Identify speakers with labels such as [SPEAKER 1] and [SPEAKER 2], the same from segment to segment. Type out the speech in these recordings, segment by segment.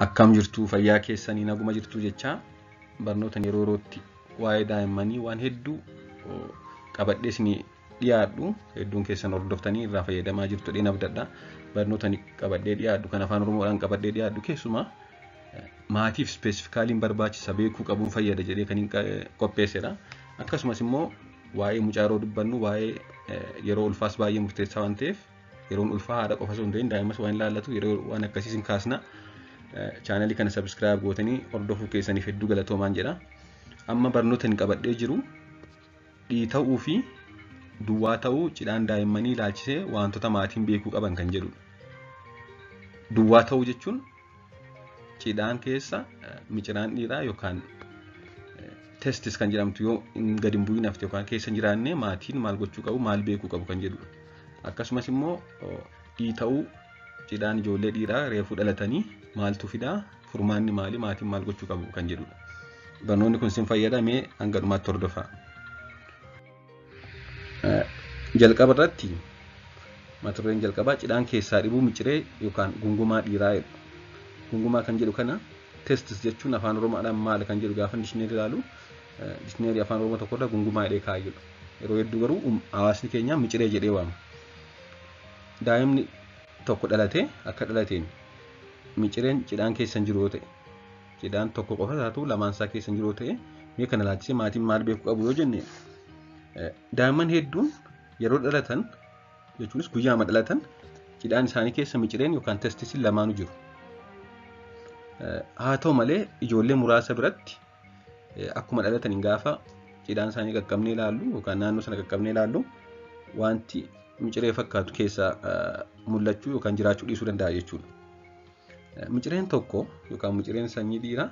[SPEAKER 1] Akkam jirtu fayyaa keessanii naguma jirtu jecha barnoota yeroo yerootti waa'ee daa'immanii waan hedduu qabadhee isinii dhiyaadhu hedduun keessan hordoftanii irraa fayyadamaa jirtu dheen abdadha. Barnoota qabadhee dhiyaadhu kan afaan oromoodhaan qabadhee dhiyaadhu keessumaa maatiif ispeesifikaaliin barbaachisa beekuu qabuun fayyada jedhee kan qopheessedha. Akkasumas immoo waa'ee mucaa yeroo dubbannu waa'ee yeroo ulfaas baay'ee murteessaa waan ta'eef yeroon ulfaa haadha qofa osoo hin ta'in daa'immas waan ilaallatu yeroo waan akkasiis hin kaasna. Channel kana subscribe gootanii hordofuu keessaniif hedduu galatoomaan jedha. Amma barnoota inni qabadhee jiru dhiita'uu fi duwwaa ta'uu cidhaan daa'immanii ilaalchisee wantoota maatiin beekuu qaban kan jedhudha. Duwwaa ta'uu jechuun cidhaan keessa miciraan dhiiraa yookaan testis kan jedhamtu yoo gadi hin bu'in hafte yookaan keessa hin jiraanne maatiin maal gochuu qabu maal beekuu qabu kan jedhudha. Akkasumas immoo dhiita'uu cidhaan ijoollee dhiiraa reefuu dhalatanii maaltu fidaa furmaanni maali maatiin maal gochuu qabu kan jedhudha. Barnoonni kun sin fayyadamee hanga dhumaatti hordofaa. Jalqaba irratti mata dureen jalqabaa cidhaan keessaa dhibuu miciree yookaan gungumaa dhiiraa jedhu. Gungumaa kan jedhu kana testis jechuun afaan oromoodhaan maal kan jedhu gaafa dictionary ilaalu dictionary afaan oromoo tokkorra gungumaa jedhee kaayyudha. Yeroo hedduu garuu hawaasni keenya miciree jedhee waama. Daa'imni tokko dhalatee akka dhalateen micireen cidhaan keessa hin jiru yoo ta'e cidhaan tokko qofa taatu lamaan isaa keessa hin jiru yoo ta'e mee kana ilaalchisee maatiin maal beekuu qabu yoo jenne daa'imman hedduun yeroo dhalatan jechuunis guyyaa dhalatan cidhaan isaanii keessa micireen yookaan testisiin lamaanuu jiru. Haa ta'u malee ijoollee muraasa biratti akkuma dhalataniin gaafa cidhaan isaanii qaqqabnee ilaallu yookaan naannoo sana qaqqabnee ilaallu wanti miciree fakkaatu keessaa mul'achuu yookaan jiraachuu dhiisuu danda'a jechuudha. Micireen tokko yookaan micireen sanyii dhiiraa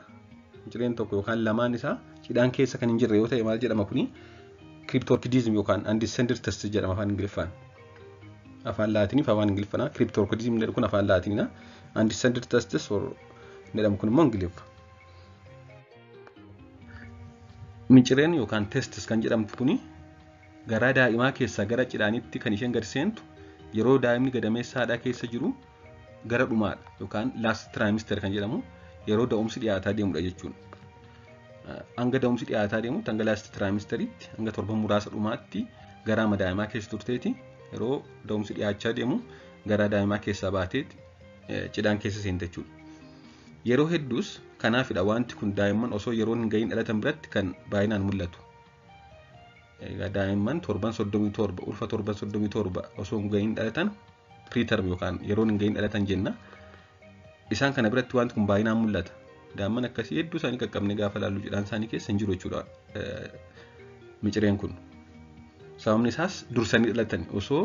[SPEAKER 1] micireen tokko yookaan lamaan isaa cidhaan keessa kan hin jirre yoo ta'e maal jedhama kuni cryptorchidism yookaan undescended testis jedhama afaan Ingiliffaan. Afaan Laatiniif afaan Ingiliffaan cryptorchidism jedhu kun afaan Laatiniidha. Undescended testis jedhamu kun immoo Ingiliffa. Micireen yookaan testis kan jedhamtu kuni garaa daa'imaa keessaa gara cidhaanitti kan isheen gad seentu yeroo daa'imni gadameessa haadhaa keessa jiru gara dhumaadha yookaan last trimester kan jedhamu yeroo da'umsi dhiyaataa deemudha jechuudha. Hanga da'umsi dhiyaataa deemutti hanga last trimesteritti hanga torban muraasa dhumaatti garaa daa'imaa keessa turteeti yeroo da'umsi dhiyaachaa deemu garaa daa'imaa keessaa baateeti cidhaan keessa seente jechuudha. Yeroo hedduus kanaafidha wanti kun daa'imman osoo yeroo hin gahin dhalatan biratti kan baay'inaan mul'atu. Daa'imman torban 37 ulfa torban 37 osoo hin gahin dhalatan preterm yookaan yeroo hin gahin dhalatan jenna. Isaan kana biratti wanti kun baay'inaan mul'ata. Daa'imman akkasii hedduu isaanii qaqqabne gaafa laallu cidhaan isaanii keessa hin jiru jechuudha. Micireen kun sababni isaas dursanii dhalatan osoo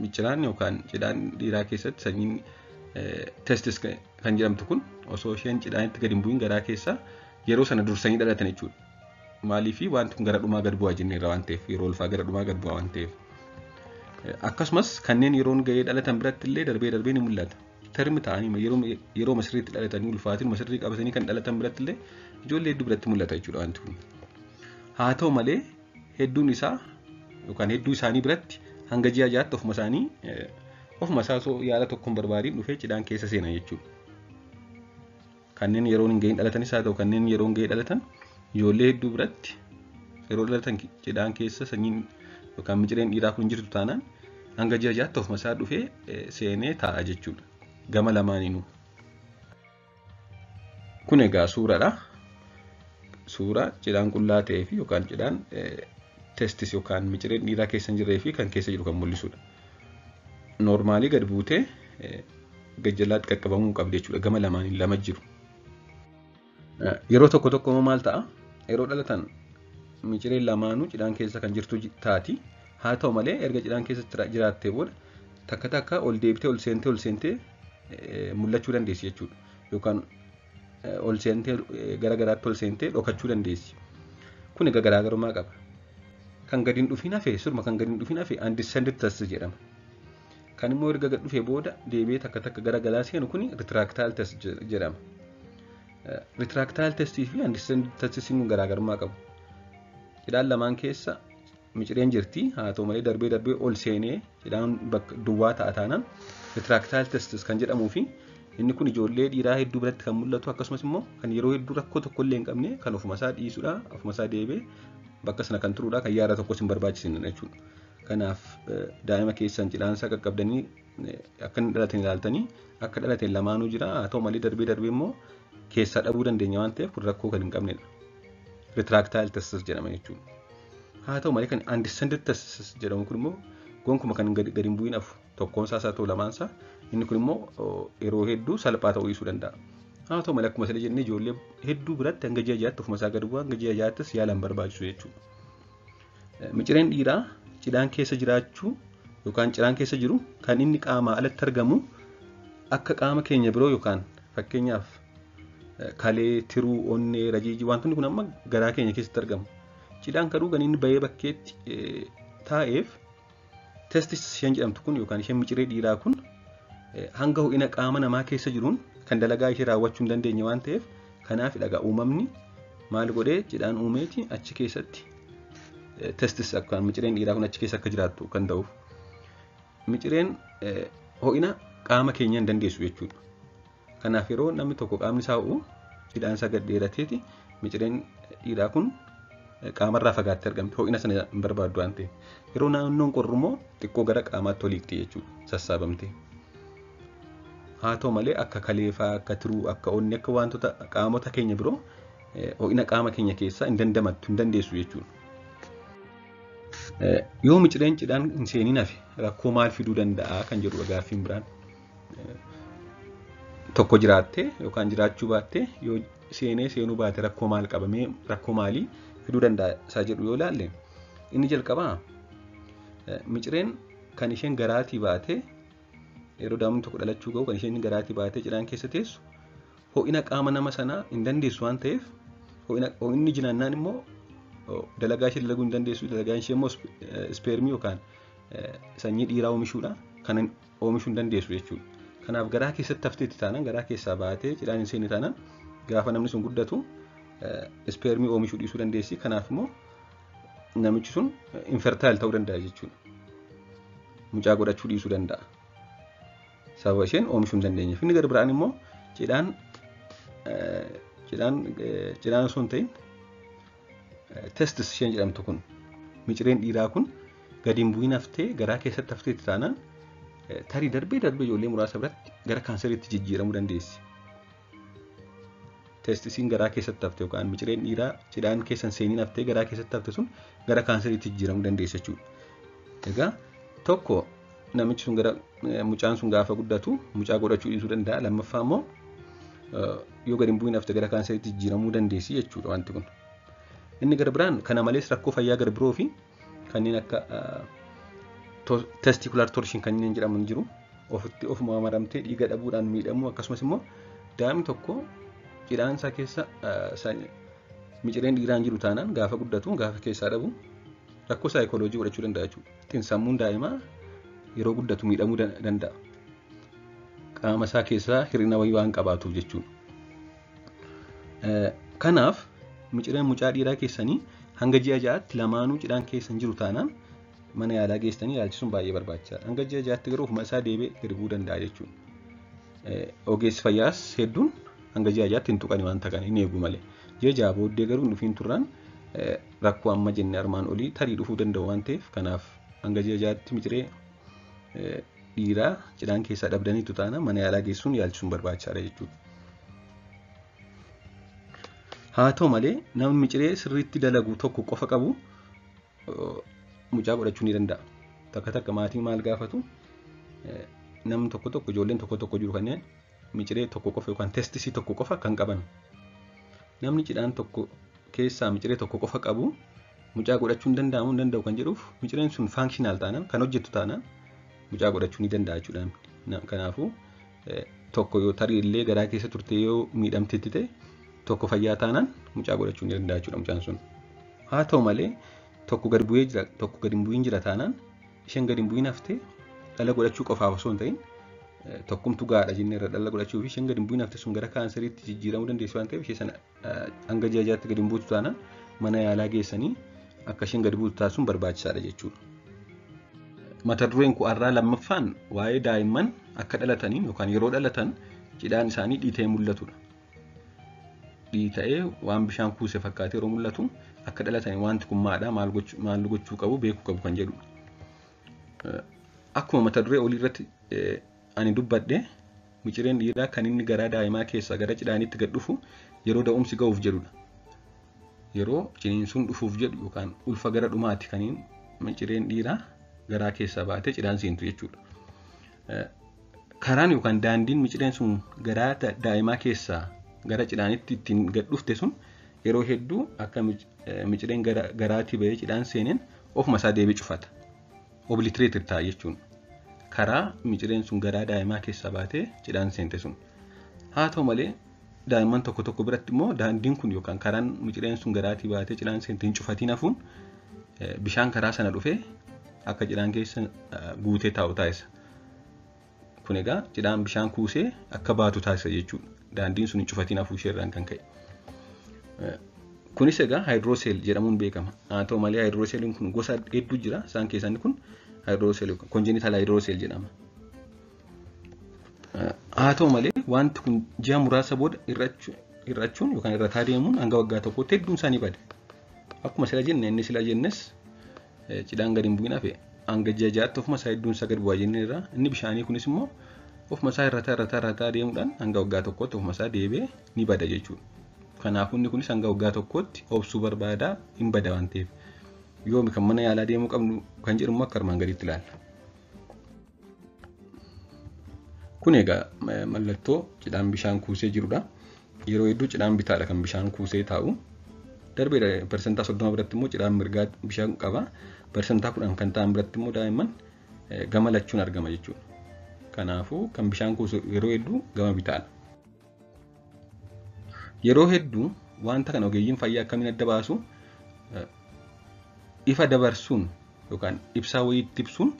[SPEAKER 1] miciraan yookaan cidhaan dhiiraa keessatti sanyiin testis kan jedhamtu kun osoo isheen cidhaanitti gadi hin bu'in garaa keessaa yeroo sana dursanii dhalatan jechuudha. Maaliifii wanti kun gara dhumaa gad bu'aa jenneerra waan ta'eef yeroo ulfaa gara dhumaa gad bu'aa waan ta'eef. Akkasumas kanneen yeroon gahee dhalatan biratti illee darbee ni mul'ata. Termi ta'anii yeroo masirriitti dhalatanii ulfaatiin masirrii qabatanii kan dhalatan biratti illee ijoollee hedduu biratti mul'ata jechuudha wanti kun. Haa ta'u malee hedduun isaa yookaan hedduu isaanii biratti hanga ji'a jaatti ofuma isaa osoo yaala tokkoon barbaadiin dhufee cidhaan keessa seenan jechuudha. Kanneen yeroon hin gahin dhalatanis haa ta'u kanneen yeroon gahee dhalatan ijoollee hedduu biratti yeroo dhalatan cidhaan keessa sanyiin yookaan micireen dhiiraa kun jirtu taanaan hanga ji'a jaatti ofuma isaa dhufee seenee taa'a jechuudha. Gama lamaaniinuu. Kun egaa suuraadha. Suura cidhaan qullaa ta'ee fi yookaan cidhaan testis yookaan micireen dhiiraa keessa hin jirree fi kan keessa jiru kan mul'isudha. Noormaalii gad buutee gajjallaatti qaqqabamuu qabdi jechuudha. Gama lamaaniin lama jiru. Yeroo tokko tokko maal ta'a? Yeroo dhalatan micireen lamaanuu cidhaan keessa kan jirtu taati. Haa ta'u malee erga cidhaan keessa jiraattee booda takka ol deebitee ol seentee mul'achuu dandeessi jechuudha. Yookaan ol seentee gara garaatti ol seentee dhokachuu dandeessi. Kun egaa garaagarummaa qaba. Kan gadi hin dhufin hafe surma kan gadi hin dhufin hafe undescended testis jedhama. Kan immoo erga gad dhufee booda deebi'ee takka gara galaa seenu kun retractile test jedhama. Retractile testis fi undescended testis kun garaagarummaa qabu. Cidhaan lamaan keessa micireen jirti haa ta'u malee darbee ol seenee cidhaan bakka duwwaa ta'a taanaan retractile testis kan jedhamuu fi Inni kun ijoollee dhiiraa hedduu biratti kan mul'atu akkasumas immoo kan yeroo hedduu rakkoo tokko illee hin qabne kan ofuma isaa dhiisudha, ofuma isaa deebee bakka sana kan turuudha, kan yaada tokkos hin barbaachisne jechuudha. Kanaaf daa'ima keessan cidhaansaa qaqqabdanii akka inni dhalatan ilaaltanii akka dhalateen lamaanuu jira. Haa ta'u malee darbee immoo keessaa dhabuu dandeenya waan ta'eef kun rakkoo kan hin qabnedha. Retractile testis jedhama jechuudha. Haa ta'u malee kan undescended testis jedhamu kun immoo gonkuma kan gadi hin bu'in hafu tokkoon isaa ta'u lamaan isaa inni kun immoo yeroo hedduu salphaa ta'uu dhiisuu danda'a. Haa ta'u malee akkuma sila jennee ijoollee hedduu biratti hanga ji'a jahaatti ofuma isaa gadi bu'aa hanga ji'a jahaattis yaalan barbaachisu jechuudha. Micireen dhiiraa cidhaan keessa jiraachuu yookaan cidhaan keessa jiru kan inni qaamaa alatti argamu akka qaama keenya biroo yookaan fakkeenyaaf kalee, tiruu, onnee, rajiijii wantoonni kun amma garaa keenya keessatti argamu. Cidhaan kadhuu kan inni bahee bakkeetti taa'eef testis isheen jedhamtu kun yookaan isheen miciree dhiiraa kun hanga ho'ina qaama namaa keessa jiruun kan dalagaa ishee raawwachuu hin dandeenye waan ta'eef kanaaf dhagaa uumamni maal godhee cidhaan uumeeti achi keessatti testis akka micireen dhiiraa kun achi keessa akka jiraattu kan ta'uuf. Micireen ho'ina qaama keenya hin dandeessu jechuudha. Kanaaf yeroo namni tokko qaamni isaa ho'u cidhaan isaa gad dheerateeti micireen dhiiraa kun qaamarraa fagaattee argamti. Ho'ina sana hin barbaaddu waan ta'eef. Yeroo naannoon qorru immoo xiqqoo gara qaamaatti oliiqti jechuudha sassaabamtee. Haa ta'u malee akka kaleefaa, akka tiruu, akka onnee, akka wantoota qaamota keenya biroo ho'ina qaama keenya keessaa hin dandamattu, hin dandeessu jechuudha. Yoo micireen cidhaan hin seeniin hafe rakkoo maal fiduu danda'a kan jedhudha gaaffiin biraan. Tokko jiraattee yookaan jiraachuu baattee yoo seenuu baate rakkoo maal qabamee rakkoo maalii fiduu danda'a isaa jedhu yoo ilaalle inni jalqabaa micireen kan isheen garaatii baatee yeroo daa'imni tokko dhalachuu ga'u kan isheen garaatii baatee cidhaan keessa teessu ho'ina qaama nama sanaa hin dandeessu waan ta'eef ho'inni jiraannaan immoo dalagaa ishee dalaguu hin dandeessu. Dalagaan ishee immoo ispeermii yookaan sanyii dhiiraa oomishuudha kan oomishuu hin dandeessu jechuudha. Kanaaf garaa keessatti hafteetti taanaan garaa keessaa baatee cidhaan hin seenne taanaan gaafa namni sun guddatu ispeermii oomishuu dhiisuu dandeessi. Kanaaf immoo namichi sun infertaayil ta'uu danda'a jechuudha. Mucaa godhachuu dhiisuu danda'a. Sababa isheen oomishuu hin dandeenyeef. Inni gara biraan immoo cidhaan osoo hin ta'in testis isheen jedhamtu kun micireen dhiiraa kun gadi hin bu'in haftee garaa keessatti hafteetti taanaan tarii darbee ijoollee muraasa biratti gara kaanseriitti jijjiiramuu dandeessi. Testisiin garaa keessatti hafte yookaan micireen dhiiraa cidhaan keessan seeniin haftee garaa keessatti hafte sun gara kaanseriitti jijjiiramuu dandeessi jechuudha. Egaa tokko namichi sun mucaan sun gaafa guddatu mucaa godhachuu dhiisuu danda'a. Lammaffaa immoo yoo gadi hin bu'in hafte gara kaanseriitti jijjiiramuu dandeessi jechuudha wanti kun. Inni gara biraan kana malees rakkoo fayyaa gara biroo fi kanneen akka testicular torsion kanneen jedhaman jiru. Ofuma maramtee dhiiga dhabuudhaan miidhamu akkasumas immoo daa'imni tokko cidhaan isaa keessa micireen dhiiraan jiru taanaan gaafa guddatu gaafa keessaa dhabu rakkoo saayikooloojii godhachuu danda'a jechuudha. Sammuun daa'imaa yeroo guddatu miidhamuu danda'a. Qaama isaa keessaa hir'ina wayii waan qabaatuuf jechuudha. Kanaaf micireen mucaa dhiiraa keessanii hanga ji'a ja'aatti lamaanuu cidhaan keessan jiru taanaan mana yaalaa geessanii yaalchisuun baay'ee barbaachisaadha. Hanga ji'a ja'aatti garuu ofuma isaa deebee gadi bu'uu danda'a jechuudha. Ogeessi fayyaas hedduun hanga ji'a ja'aatti hin tuqani waan ta'an hin eegu malee. Ji'a ja'a booddee garuu dhufiin turraan rakkoo amma jenne armaan olii tarii dhufuu danda'u waan ta'eef kanaaf hanga ji'a ja'aatti miciree dhiiraa cidhaan keessaa dhabdaniitu taana mana yaalaa geessuun yaalchisuun barbaachisaadha jechuudha. Haa ta'u malee namni miciree sirriitti dalagu tokko qofa qabu mucaa godhachuu ni danda'a. Takka maatiin maal gaafatu namni tokko ijoolleen tokko jiru kanneen miciree tokko qofa yookaan testisii tokko qofa kan qaban. Namni cidhaan tokko keessaa miciree tokko qofa qabu mucaa godhachuu hin danda'u kan jedhuuf micireen sun faankshinaal taanaan kan hojjettu taanaan mucaa godhachuu ni danda'a jechuudha. Kanaafuu tokko yoo tarii illee garaa keessa turte yoo miidhamtetti ta'e tokko fayyaa taanaan mucaa godhachuu ni danda'a jechuudha mucaan sun. Haa ta'u malee tokko gadi bu'ee jira tokko gadi hin bu'in jira taanaan isheen gadi hin bu'in haftee dhala godhachuu qofaaf osoo hin ta'in tokkumtu gaadha jennee irra dhala godhachuu fi isheen gadi hin bu'in hafte sun gara kaanseriitti jijjiiramuu dandeessu waan ta'eef ishee sana hanga ji'a ja'aatti gadi hin buutu taanaan mana yaalaa geessanii akka isheen gadi buutu taasisuun barbaachisaadha jechuudha. Mata dureen har'aa lammaffaan waa'ee daa'imman akka dhalataniin yookaan yeroo dhalatan cidhaan isaanii dhiitee mul'atudha. Dhiita'ee waan bishaan kuuse fakkaatee yeroo mul'atu akka dhalatanii wanti kun maadhaa maal gochuu qabu beekuu qabu kan jedhudha. Akkuma mata duree olii irratti ani dubbadhe micireen dhiiraa kan inni garaa daa'imaa keessaa gara cidhaanitti gad dhufu yeroo da'umsi ga'uuf jedhudha. Yeroo ciniinsuun dhufuuf jedhu yookaan ulfa gara dhumaatti kan micireen dhiiraa garaa keessaa baatee cidhaan seentu jechuudha. Karaan yookaan daandiin micireen sun garaa daa'imaa keessaa gara cidhaanitti ittiin gad dhufte sun yeroo hedduu akka micireen garaatii bahee cidhaan seeneen ofuma isaa deebi'ee cufata. Obliterated ta'a jechuun karaa micireen sun garaa daa'imaa keessaa baatee cidhaan seente sun. Haa ta'u malee daa'imman tokko biratti immoo daandiin kun yookaan karaan micireen sun garaatii baatee cidhaan seente hin cufatiin hafuun bishaan karaa sana dhufee akka cidhaan keessa guutee taa'u taasisa. Kun egaa cidhaan bishaan kuusee akka baatu taasisa jechuudha. Daandiin sun hin cufatiin hafuu isheerraan kan ka'e. Kunis egaa hydrocele jedhamuun beekama. Haa ta'u malee hydrocele kun gosa hedduu jira. Isaan keessaa inni kun hydrocele congenital hydrocele jedhama. Haa ta'u malee wanti kun ji'a muraasa booda irrachuun yookaan irrataa deemuun hanga waggaa tokkotti hedduun isaanii bada. Akkuma sila jenne inni sila jennes cidhaan gadi hin bu'in hafe hanga ji'a ja'aatti ofuma isaa hedduun isaa gadi bu'aa jenne irraa inni bishaanii kunis immoo ofuma isaa irrataa deemuudhaan hanga waggaa tokkotti ofuma isaa deebi'ee ni bada jechuudha. Kanaafuu inni kunis hanga waggaa tokkotti obsuu barbaadaa hin bada waan ta'eef yoomi kan mana yaalaa deemuu qabnu kan jedhamu akka armaan gadiitti ilaalla. Kun egaa mallattoo cidhaan bishaan kuusee jirudha. Yeroo hedduu cidhaan bitaadha kan bishaan kuusee taa'u. Darbee persentaa 30 biratti immoo cidhaan mirgaa bishaan qaba. Persentaa 10 kan ta'an biratti immoo daa'imman gama lachuun argama jechuudha. Kanaafuu kan bishaan kuusu yeroo hedduu gama bitaadha. Yeroo hedduu wanta kana ogeeyyiin fayyaa akkamiin adda baasu ifa dabarsuun yookaan ibsaa wayiitti ibsuun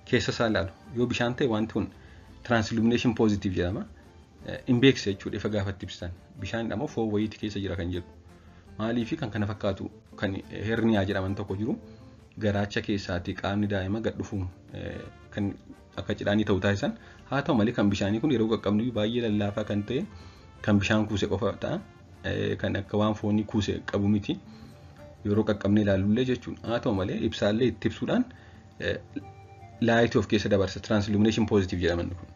[SPEAKER 1] keessa isaa ilaalu. Yoo bishaan ta'e wanti kun transillumination positive jedhama. In beeksisa jechuudha ifa gaafatti ibsan. Bishaan immoo foon wayiitti keessa jira kan jedhu. Maaliif kan kana fakkaatu kan herniyaa jedhaman tokko jiru garaacha keessaatii qaamni daa'ima gad dhufuun kan akka cidhaanii ta'u taasisan. Haa ta'u malee kan bishaanii kun yeroo qaqqabnu baay'ee lallaafaa kan ta'e kan bishaan kuuse qofa ta'a. Kan akka waan foonii kuuse qabu miti. Yeroo qaqqabnee ilaalullee jechuudha. Haa ta'u malee ibsaallee itti ibsuudhaan laayitii of keessa dabarsa transillumination positive jedhaman kun.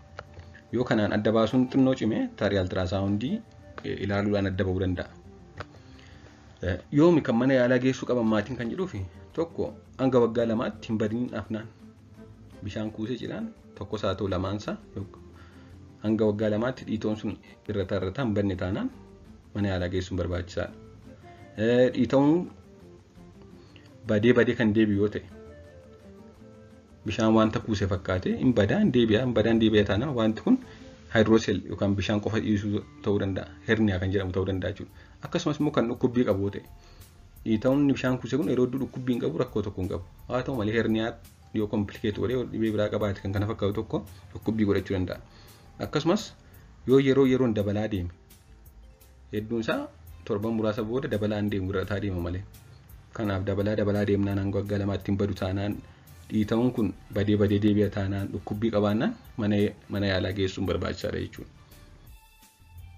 [SPEAKER 1] Yoo kanaan adda baasuun xinnoo cimee tarii ultrasoundii ilaaluudhaan adda bahuu danda'a. Yoomi kan mana yaalaa geessuu qaban maatiin kan jedhuufi tokko hanga waggaa lamaatti hin badin afnaan bishaan kuusee cidhaan tokkos haa ta'u lamaansaa hanga waggaa lamaatti dhiitoon sun irrataa hin banne taanaan mana yaalaa geessuun barbaachisaadha. Dhiitoon badee kan deebi'u yoo ta'e bishaan wanta kuuse fakkaate hin badaan deebi'a taanaan wanti kun hydrocele yookaan bishaan qofa dhiisuu ta'uu danda'a. Herniyaa kan jedhamu ta'uu danda'a jechuudha. Akkasumas immoo kan dhukkubbii qabu ta'e dhiitoon bishaan kuuse kun yeroo dhukkubbii hin qabu rakkoo tokko hin qabu. Haa ta'u malee herniyaa yoo komplikeetu godhee dhibee biraa qabaate kan kana fakkaatu tokko dhukkubbii godhachuu danda'a. Akkasumas yoo yeroon dabalaa deeme hedduun isaa torban muraasa booda dabalaan deemu irrataa deema malee. Kanaaf dabalaa deemnaan hanga waggaa lamaatti hin badu taanaan dhiitoon kun badee deebi'a taanaan dhukkubbii qabaannaan mana yaalaa geessuun barbaachisaadha jechuudha.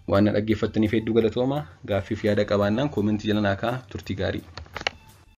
[SPEAKER 1] Waan na dhaggeeffattaniif hedduu galatoomaa. Gaaffiif yaada qabaannaan koomentii jala naa kaa'aa. Turtii gaarii.